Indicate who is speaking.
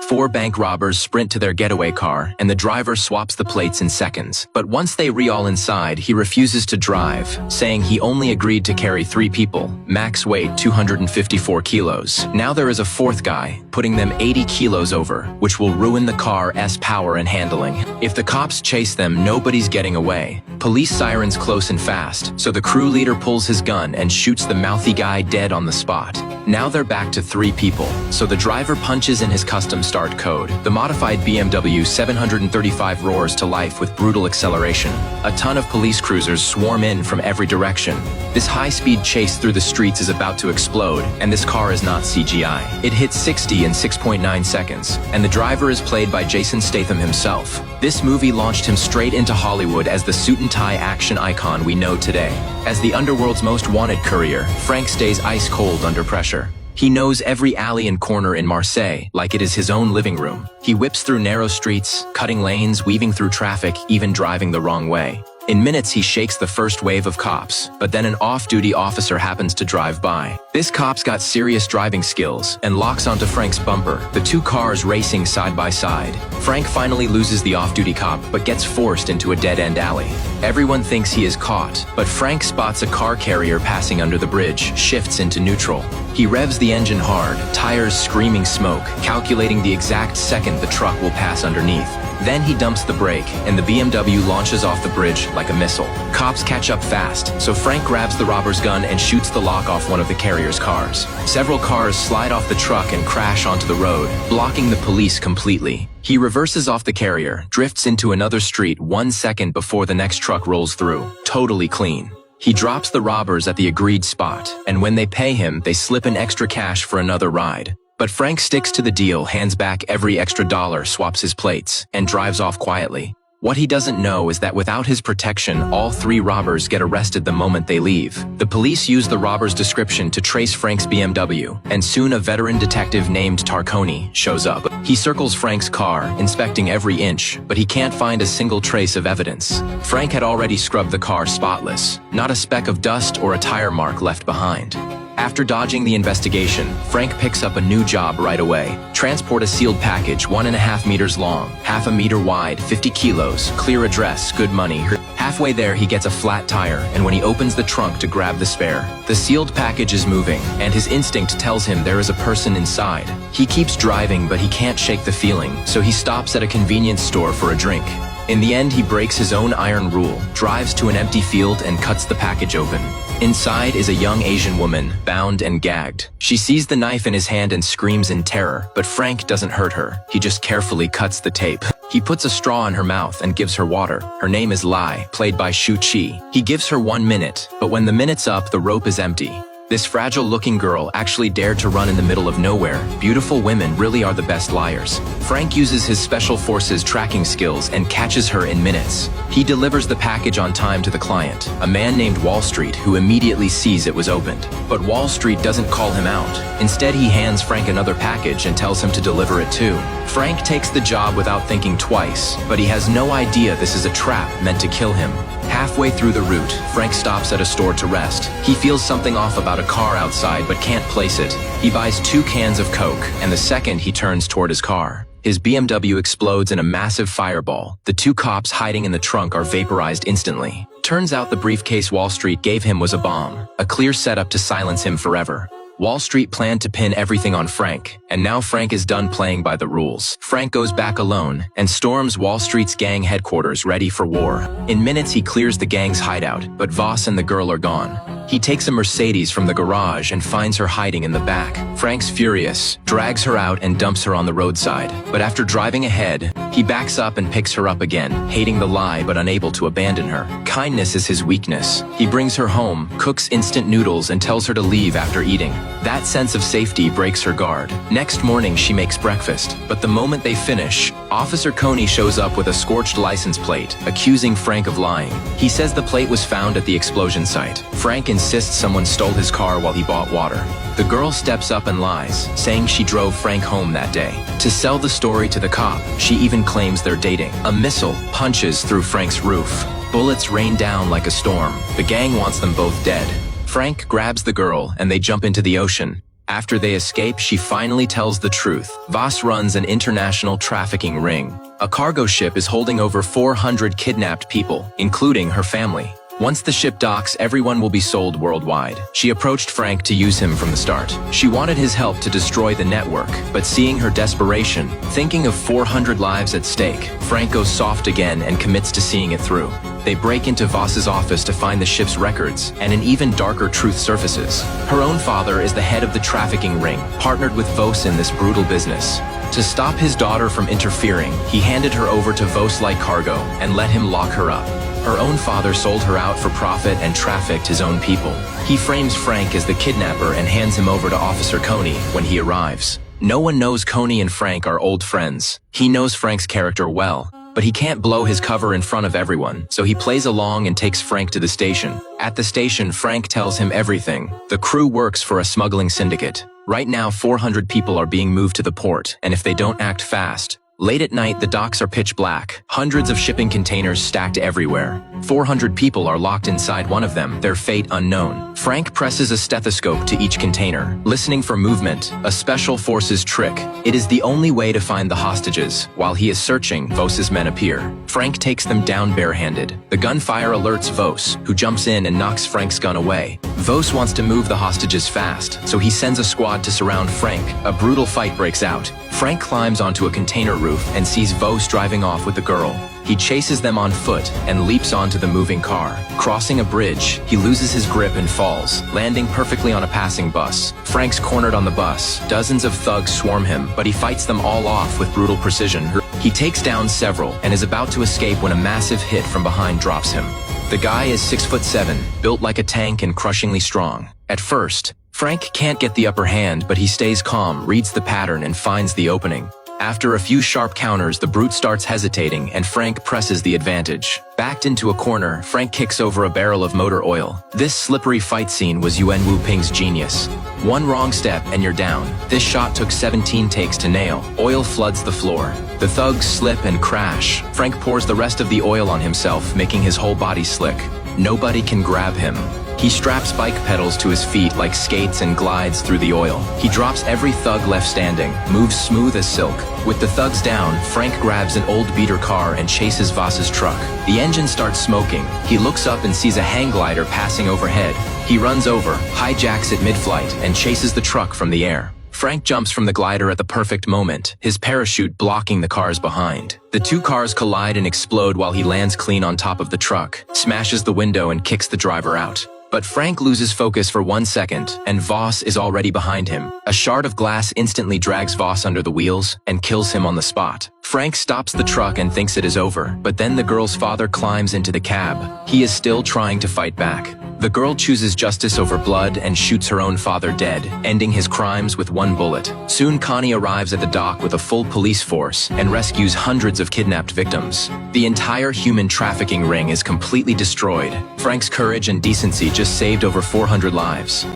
Speaker 1: 4 bank robbers sprint to their getaway car, and the driver swaps the plates in seconds. But once they re-all inside, he refuses to drive, saying he only agreed to carry 3 people, max weight 254 kilos. Now there is a 4th guy, putting them 80 kilos over, which will ruin the car's power and handling. If the cops chase them, nobody's getting away. Police sirens close and fast, so the crew leader pulls his gun and shoots the mouthy guy dead on the spot. Now they're back to 3 people, so the driver punches in his custom start code. The modified BMW 735 roars to life with brutal acceleration. A ton of police cruisers swarm in from every direction. This high-speed chase through the streets is about to explode, and this car is not CGI. It hits 60 in 6.9 seconds, and the driver is played by Jason Statham himself. This movie launched him straight into Hollywood as the suit-and-tie action icon we know today. As the underworld's most wanted courier, Frank stays ice-cold under pressure. He knows every alley and corner in Marseille like it is his own living room. He whips through narrow streets, cutting lanes, weaving through traffic, even driving the wrong way. In minutes, he shakes the first wave of cops, but then an off-duty officer happens to drive by. This cop's got serious driving skills and locks onto Frank's bumper, the 2 cars racing side by side. Frank finally loses the off-duty cop, but gets forced into a dead-end alley. Everyone thinks he is caught, but Frank spots a car carrier passing under the bridge, shifts into neutral. He revs the engine hard, tires screaming smoke, calculating the exact second the truck will pass underneath. Then he dumps the brake, and the BMW launches off the bridge like a missile. Cops catch up fast, so Frank grabs the robber's gun and shoots the lock off one of the carrier's cars. Several cars slide off the truck and crash onto the road, blocking the police completely. He reverses off the carrier, drifts into another street 1 second before the next truck rolls through, totally clean. He drops the robbers at the agreed spot, and when they pay him, they slip in extra cash for another ride. But Frank sticks to the deal, hands back every extra dollar, swaps his plates, and drives off quietly. What he doesn't know is that without his protection, all 3 robbers get arrested the moment they leave. The police use the robber's description to trace Frank's BMW, and soon a veteran detective named Tarconi shows up. He circles Frank's car, inspecting every inch, but he can't find a single trace of evidence. Frank had already scrubbed the car spotless, not a speck of dust or a tire mark left behind. After dodging the investigation, Frank picks up a new job right away. Transport a sealed package 1.5 meters long, 0.5 meter wide, 50 kilos, clear address, good money. Halfway there, he gets a flat tire, and when he opens the trunk to grab the spare, the sealed package is moving, and his instinct tells him there is a person inside. He keeps driving, but he can't shake the feeling, so he stops at a convenience store for a drink. In the end, he breaks his own iron rule, drives to an empty field, and cuts the package open. Inside is a young Asian woman, bound and gagged. She sees the knife in his hand and screams in terror, but Frank doesn't hurt her. He just carefully cuts the tape. He puts a straw in her mouth and gives her water. Her name is Lai, played by Shu Qi. He gives her 1 minute, but when the minute's up, the rope is empty. This fragile-looking girl actually dared to run in the middle of nowhere. Beautiful women really are the best liars. Frank uses his special forces tracking skills and catches her in minutes. He delivers the package on time to the client, a man named Wall Street, who immediately sees it was opened. But Wall Street doesn't call him out. Instead, he hands Frank another package and tells him to deliver it too. Frank takes the job without thinking twice, but he has no idea this is a trap meant to kill him. Halfway through the route, Frank stops at a store to rest. He feels something off about a car outside but can't place it. He buys 2 cans of Coke, and the second he turns toward his car, his BMW explodes in a massive fireball. The 2 cops hiding in the trunk are vaporized instantly. Turns out the briefcase Wall Street gave him was a bomb, a clear setup to silence him forever. Wall Street planned to pin everything on Frank, and now Frank is done playing by the rules. Frank goes back alone and storms Wall Street's gang headquarters, ready for war. In minutes, he clears the gang's hideout, but Voss and the girl are gone. He takes a Mercedes from the garage and finds her hiding in the back. Frank's furious, drags her out and dumps her on the roadside. But after driving ahead, he backs up and picks her up again, hating the lie but unable to abandon her. Kindness is his weakness. He brings her home, cooks instant noodles, and tells her to leave after eating. That sense of safety breaks her guard. Next morning, she makes breakfast, but the moment they finish, Officer Coney shows up with a scorched license plate, accusing Frank of lying. He says the plate was found at the explosion site. Frank insists someone stole his car while he bought water. The girl steps up and lies, saying she drove Frank home that day. To sell the story to the cop, she even claims they're dating. A missile punches through Frank's roof. Bullets rain down like a storm. The gang wants them both dead. Frank grabs the girl and they jump into the ocean. After they escape, she finally tells the truth. Voss runs an international trafficking ring. A cargo ship is holding over 400 kidnapped people, including her family. Once the ship docks, everyone will be sold worldwide. She approached Frank to use him from the start. She wanted his help to destroy the network, but seeing her desperation, thinking of 400 lives at stake, Frank goes soft again and commits to seeing it through. They break into Voss's office to find the ship's records, and an even darker truth surfaces. Her own father is the head of the trafficking ring, partnered with Voss in this brutal business. To stop his daughter from interfering, he handed her over to Voss-like cargo and let him lock her up. Her own father sold her out for profit and trafficked his own people. He frames Frank as the kidnapper and hands him over to Officer Coney when he arrives. No one knows Coney and Frank are old friends. He knows Frank's character well, but he can't blow his cover in front of everyone, so he plays along and takes Frank to the station. At the station, Frank tells him everything. The crew works for a smuggling syndicate. Right now, 400 people are being moved to the port, and if they don't act fast, late at night, the docks are pitch black. Hundreds of shipping containers stacked everywhere. 400 people are locked inside one of them, their fate unknown. Frank presses a stethoscope to each container, listening for movement, a special forces trick. It is the only way to find the hostages. While he is searching, Voss's men appear. Frank takes them down barehanded. The gunfire alerts Voss, who jumps in and knocks Frank's gun away. Voss wants to move the hostages fast, so he sends a squad to surround Frank. A brutal fight breaks out. Frank climbs onto a container roof and sees Voss driving off with the girl. He chases them on foot and leaps onto the moving car. Crossing a bridge, he loses his grip and falls, landing perfectly on a passing bus. Frank's cornered on the bus. Dozens of thugs swarm him, but he fights them all off with brutal precision. He takes down several and is about to escape when a massive hit from behind drops him. The guy is 6'7", built like a tank and crushingly strong. At first, Frank can't get the upper hand, but he stays calm, reads the pattern, and finds the opening. After a few sharp counters, the brute starts hesitating, and Frank presses the advantage. Backed into a corner, Frank kicks over a barrel of motor oil. This slippery fight scene was Yuan Wu Ping's genius. One wrong step and you're down. This shot took 17 takes to nail. Oil floods the floor. The thugs slip and crash. Frank pours the rest of the oil on himself, making his whole body slick. Nobody can grab him. He straps bike pedals to his feet like skates and glides through the oil. He drops every thug left standing, moves smooth as silk. With the thugs down, Frank grabs an old beater car and chases Voss's truck. The engine starts smoking. He looks up and sees a hang glider passing overhead. He runs over, hijacks it mid-flight, and chases the truck from the air. Frank jumps from the glider at the perfect moment, his parachute blocking the cars behind. The two cars collide and explode while he lands clean on top of the truck, smashes the window and kicks the driver out. But Frank loses focus for 1 second, and Voss is already behind him. A shard of glass instantly drags Voss under the wheels and kills him on the spot. Frank stops the truck and thinks it is over, but then the girl's father climbs into the cab. He is still trying to fight back. The girl chooses justice over blood and shoots her own father dead, ending his crimes with one bullet. Soon Connie arrives at the dock with a full police force and rescues hundreds of kidnapped victims. The entire human trafficking ring is completely destroyed. Frank's courage and decency just saved over 400 lives.